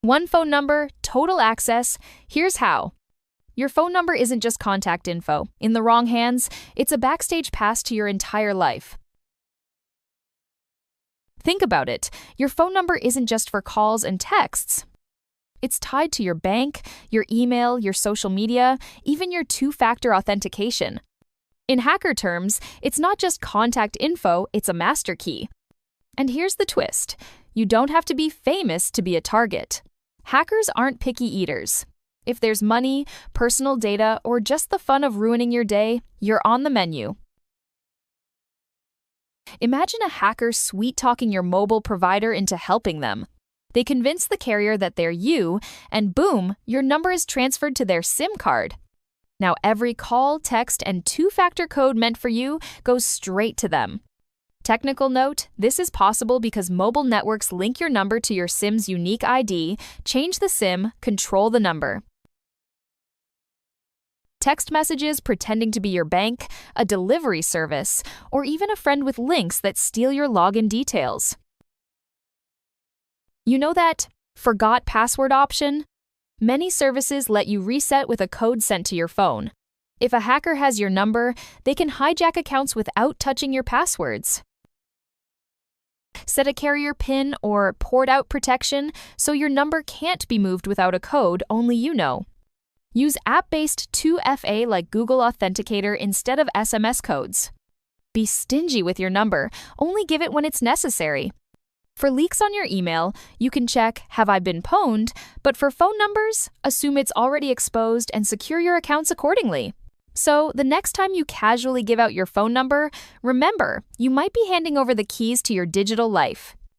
One phone number, total access. Here's how. Your phone number isn't just contact info. In the wrong hands, it's a backstage pass to your entire life. Think about it. Your phone number isn't just for calls and texts. It's tied to your bank, your email, your social media, even your two-factor authentication. In hacker terms, it's not just contact info, it's a master key. And here's the twist. You don't have to be famous to be a target. Hackers aren't picky eaters. If there's money, personal data, or just the fun of ruining your day, you're on the menu. Imagine a hacker sweet-talking your mobile provider into helping them. They convince the carrier that they're you, and boom, your number is transferred to their SIM card. Now every call, text, and two-factor code meant for you goes straight to them. Technical note, this is possible because mobile networks link your number to your SIM's unique ID, change the SIM, control the number. Text messages pretending to be your bank, a delivery service, or even a friend with links that steal your login details. You know that forgot password option? Many services let you reset with a code sent to your phone. If a hacker has your number, they can hijack accounts without touching your passwords. Set a carrier PIN or port out protection so your number can't be moved without a code only you know. Use app-based 2FA like Google Authenticator instead of SMS codes. Be stingy with your number, only give it when it's necessary. For leaks on your email, you can check, have I been pwned? But for phone numbers, assume it's already exposed and secure your accounts accordingly. So the next time you casually give out your phone number, remember, you might be handing over the keys to your digital life.